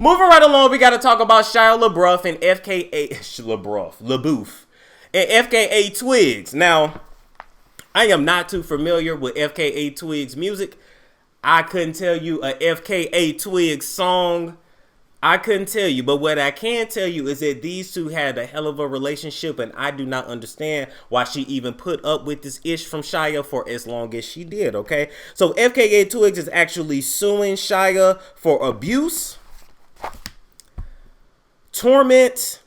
Moving right along, we got to talk about Shia LaBeouf and LaBeouf and FKA Twigs. Now, I am not too familiar with FKA Twigs music. I couldn't tell you a FKA Twigs song. I couldn't tell you, but what I can tell you is that these two had a hell of a relationship, and I do not understand why she even put up with this ish from Shia for as long as she did, okay? So FKA Twigs is actually suing Shia for abuse, torment,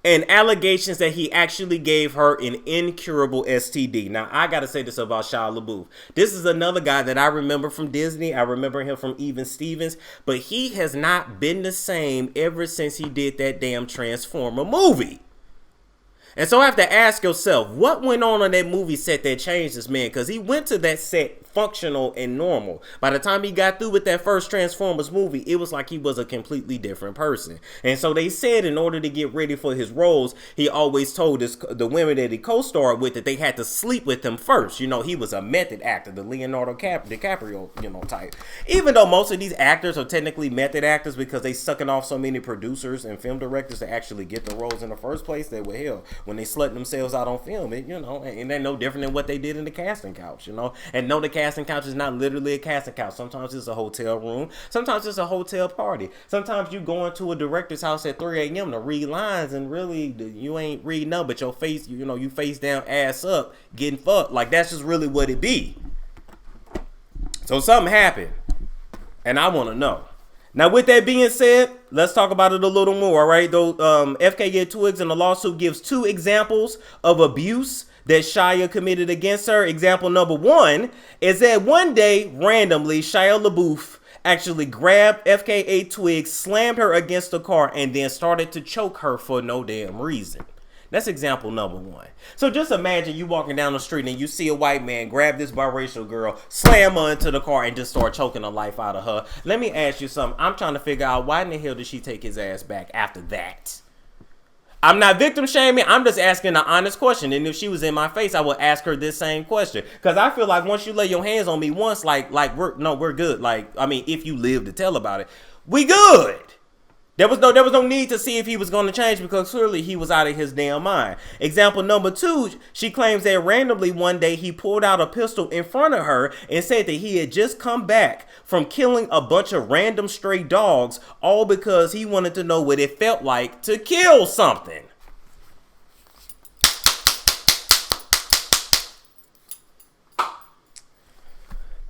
and allegations that he actually gave her an incurable STD. Now, I got to say this about Shia LaBeouf. This is another guy that I remember from Disney. I remember him from Even Stevens. But he has not been the same ever since he did that damn Transformer movie. And so I have to ask yourself, what went on that movie set that changed this man? Because he went to that set functional and normal. By the time he got through with that first Transformers movie, it was like he was a completely different person. And so they said in order to get ready for his roles, he always told the women that he co-starred with that they had to sleep with him first. You know, he was a method actor, the Leonardo DiCaprio, type. Even though most of these actors are technically method actors because they sucking off so many producers and film directors to actually get the roles in the first place, they were hell. When they slutting themselves out on film, and they're no different than what they did in the casting couch, And no, the casting couch is not literally a casting couch. Sometimes it's a hotel room. Sometimes it's a hotel party. Sometimes you go into a director's house at 3 a.m. to read lines, and really you ain't reading none, but your face, you face down, ass up, getting fucked. Like, that's just really what it be. So something happened, and I want to know. Now, with that being said, let's talk about it a little more, all right? Though FKA Twigs in the lawsuit gives 2 examples of abuse that Shia committed against her. Example number 1 is that one day, randomly, Shia LaBeouf actually grabbed FKA Twigs, slammed her against the car, and then started to choke her for no damn reason. That's example number 1. So just imagine you walking down the street and you see a white man grab this biracial girl, slam her into the car, and just start choking the life out of her. Let me ask you something. I'm trying to figure out why in the hell did she take his ass back after that? I'm not victim shaming. I'm just asking an honest question. And if she was in my face, I would ask her this same question. Because I feel like once you lay your hands on me once, we're good. If you live to tell about it, we good. There was no need to see if he was going to change because clearly he was out of his damn mind. Example number 2, she claims that randomly one day he pulled out a pistol in front of her and said that he had just come back from killing a bunch of random stray dogs, all because he wanted to know what it felt like to kill something.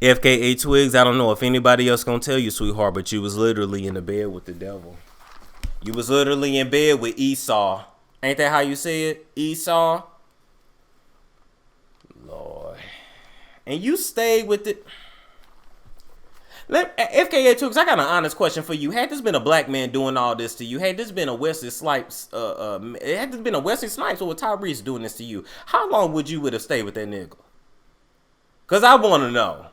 FKA Twigs, I don't know if anybody else gonna tell you, sweetheart, but you was literally in the bed with the devil. You was literally in bed with Esau. Ain't that how you say it? Esau? Lord. And you stayed with it. FKA Twigs, I got an honest question for you. Had this been a black man doing all this to you, had this been a Wesley Snipes, or Tyrese doing this to you, how long would you have stayed with that nigga? Because I want to know.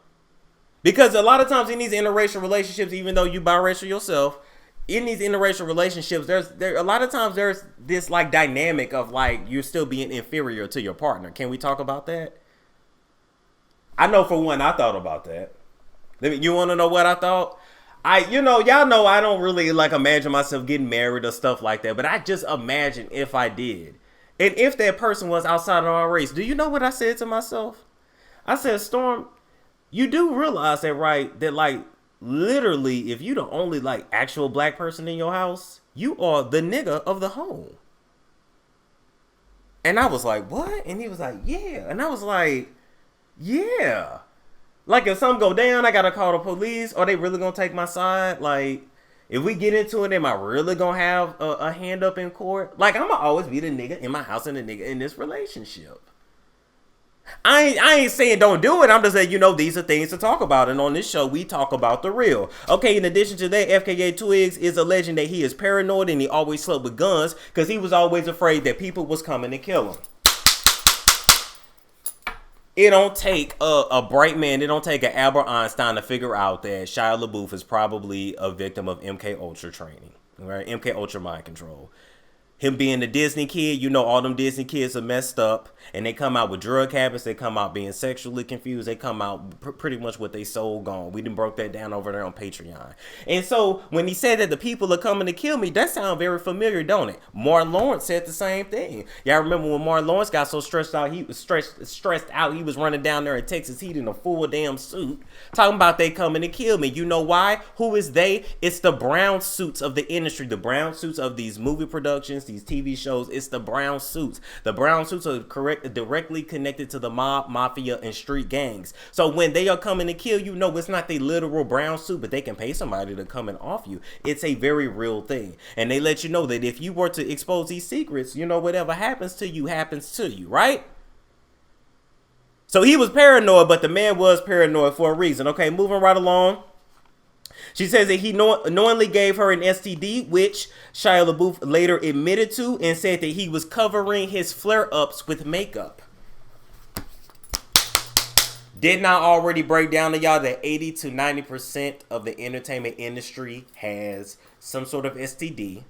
Because a lot of times in these interracial relationships, even though you biracial yourself, in these interracial relationships, there's a lot of times there's this like dynamic of like you're still being inferior to your partner. Can we talk about that? I know for one, I thought about that. You want to know what I thought? Y'all know I don't really like imagine myself getting married or stuff like that, but I just imagine if I did. And if that person was outside of our race, do you know what I said to myself? I said, Storm, you do realize that, right? That like literally, if you the only like actual black person in your house, you are the nigga of the home. And I was like, what? And he was like, yeah. And I was like, yeah. Like if something go down, I gotta call the police. Are they really gonna take my side? Like if we get into it, am I really gonna have a hand up in court? Like I'm gonna always be the nigga in my house and the nigga in this relationship. I ain't saying don't do it. I'm just saying, these are things to talk about. And on this show, we talk about the real. Okay, in addition to that, FKA Twigs is alleging that he is paranoid and he always slept with guns because he was always afraid that people was coming to kill him. It don't take a bright man, it don't take an Albert Einstein to figure out that Shia LaBeouf is probably a victim of MKUltra training, right? MKUltra mind control. Him being a Disney kid, you know, all them Disney kids are messed up, and they come out with drug habits. They come out being sexually confused. They come out pretty much with their soul gone. We done broke that down over there on Patreon. And so when he said that the people are coming to kill me, that sounds very familiar, don't it? Martin Lawrence said the same thing. Y'all remember when Martin Lawrence got so stressed out, he was stressed out. He was running down there in Texas heat in a full damn suit, talking about they coming to kill me. You know why? Who is they? It's the brown suits of the industry, the brown suits of these movie productions, these TV shows. It's the brown suits. The brown suits are directly connected to the mob, mafia, and street gangs. So when they are coming to kill you, no, it's not the literal brown suit, but they can pay somebody to come and off you. It's a very real thing. And they let you know that if you were to expose these secrets, you know, whatever happens to you, right? So he was paranoid, but the man was paranoid for a reason. Okay, moving right along. She says that he knowingly gave her an STD, which Shia LaBeouf later admitted to and said that he was covering his flare-ups with makeup. Didn't I already break down to y'all that 80 to 90% of the entertainment industry has some sort of STD?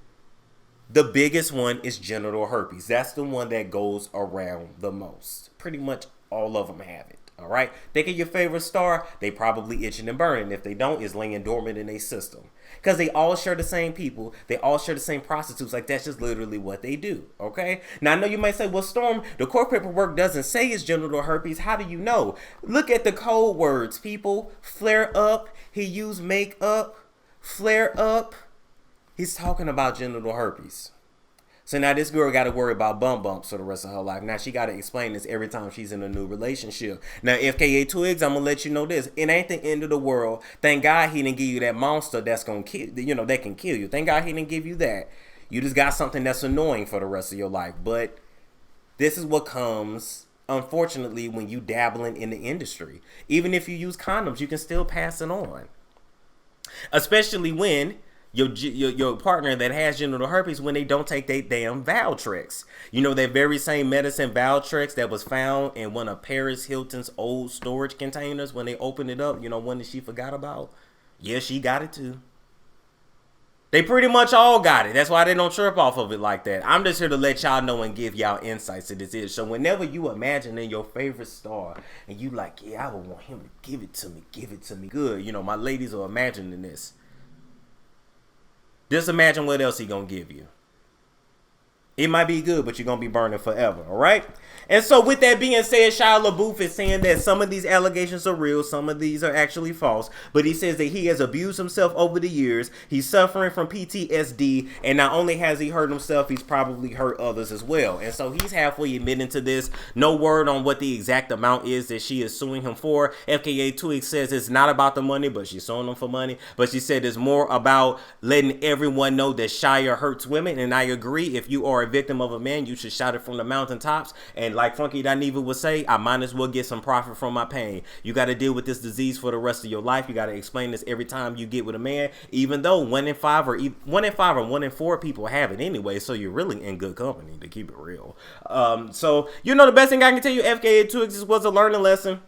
The biggest one is genital herpes. That's the one that goes around the most. Pretty much all of them have it. All right. Think of your favorite star. They probably itching and burning. If they don't, it's laying dormant in their system. Because they all share the same people. They all share the same prostitutes. Like, that's just literally what they do. Okay. Now, I know you might say, well, Storm, the court paperwork doesn't say it's genital herpes. How do you know? Look at the code words, people. Flare up. He used makeup. Flare up. He's talking about genital herpes. So now this girl got to worry about bum bumps for the rest of her life. Now she got to explain this every time she's in a new relationship. Now, FKA Twigs, I'm going to let you know this. It ain't the end of the world. Thank God he didn't give you that monster that's going to kill, you know, that can kill you. Thank God he didn't give you that. You just got something that's annoying for the rest of your life. But this is what comes, unfortunately, when you dabbling in the industry. Even if you use condoms, you can still pass it on. Especially when your partner that has genital herpes, when they don't take their damn Valtrex. You know, that very same medicine Valtrex that was found in one of Paris Hilton's old storage containers when they opened it up, you know, one that she forgot about? Yeah, she got it too. They pretty much all got it. That's why they don't trip off of it like that. I'm just here to let y'all know and give y'all insights to this. So whenever you imagining your favorite star and you like, yeah, I would want him to give it to me good. You know, my ladies are imagining this. Just imagine what else he gonna give you. It might be good, but you're going to be burning forever, all right? And so with that being said, Shia Lebeouf is saying that some of these allegations are real, some of these are actually false, but he says that he has abused himself over the years. He's suffering from PTSD, and not only has he hurt himself, he's probably hurt others as well. And so he's halfway admitting to this. No word on what the exact amount is that she is suing him for. FKA Twigs says it's not about the money, but she's suing him for money. But she said it's more about letting everyone know that Shia hurts women, and I agree. If you are a victim of a man, you should shout it from the mountaintops. And like Funky Dineva would say, I might as well get some profit from my pain. You got to deal with this disease for the rest of your life. You got to explain this every time you get with a man, even though 1 in 5 or 1 in 4 people have it anyway. So you're really in good company, to keep it real. So you know, the best thing I can tell you, FKA Twigs, was a learning lesson.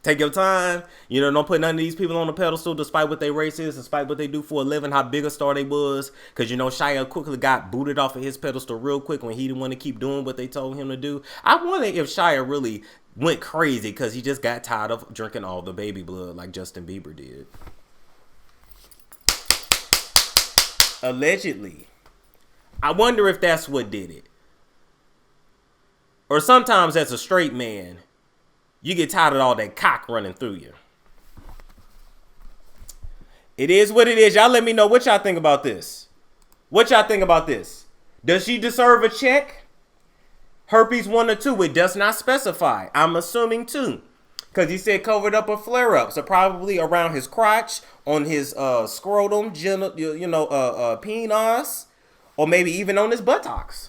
Take your time. You know, don't put none of these people on the pedestal despite what their race is, despite what they do for a living, how big a star they was. Because, you know, Shia quickly got booted off of his pedestal real quick when he didn't want to keep doing what they told him to do. I wonder if Shia really went crazy because he just got tired of drinking all the baby blood like Justin Bieber did. Allegedly. I wonder if that's what did it. Or sometimes as a straight man, you get tired of all that cock running through you. It is what it is. Y'all let me know what y'all think about this. What y'all think about this? Does she deserve a check? Herpes 1 or 2. It does not specify. I'm assuming 2. Because he said covered up a flare-up. So probably around his crotch, on his scrotum, penis, or maybe even on his buttocks.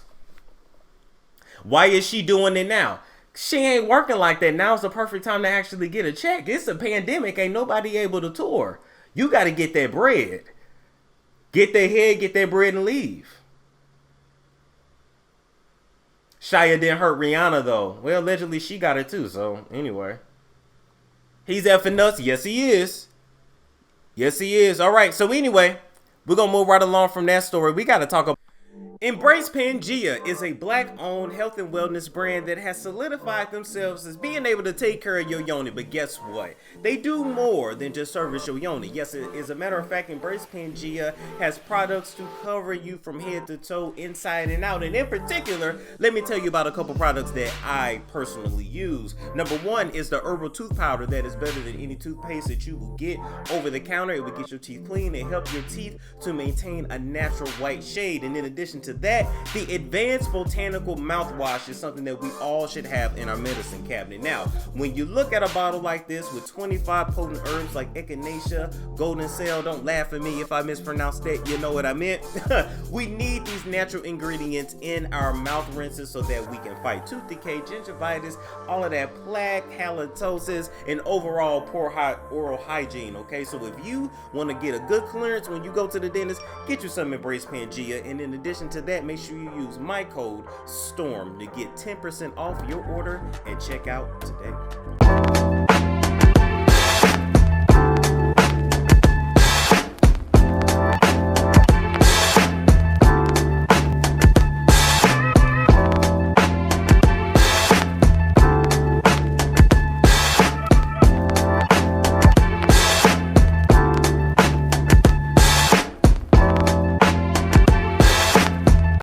Why is she doing it now? She ain't working like that. Now's the perfect time to actually get a check. It's a pandemic. Ain't nobody able to tour. You got to get that bread. Get their head, get that bread, and leave. Shia didn't hurt Rihanna, though. Well, allegedly, she got it, too. So, anyway. He's effing nuts. Yes, he is. Yes, he is. All right. So, anyway, we're going to move right along from that story. We got to talk about... Embrace Pangea is a black-owned health and wellness brand that has solidified themselves as being able to take care of your yoni. But guess what? They do more than just service your yoni. Yes, as a matter of fact, Embrace Pangea has products to cover you from head to toe, inside and out. And in particular, let me tell you about a couple products that I personally use. Number one is the herbal tooth powder that is better than any toothpaste that you will get over the counter. It will get your teeth clean and help your teeth to maintain a natural white shade. And in addition to that, the advanced botanical mouthwash is something that we all should have in our medicine cabinet. Now, when you look at a bottle like this with 25 potent herbs like echinacea, golden cell, don't laugh at me if I mispronounced that, you know what I meant. We need these natural ingredients in our mouth rinses so that we can fight tooth decay, gingivitis, all of that plaque, halitosis, and overall poor oral hygiene. Okay, so if you want to get a good clearance when you go to the dentist, get you some Embrace Pangea. And in addition to that, make sure you use my code STORM to get 10% off your order and check out today.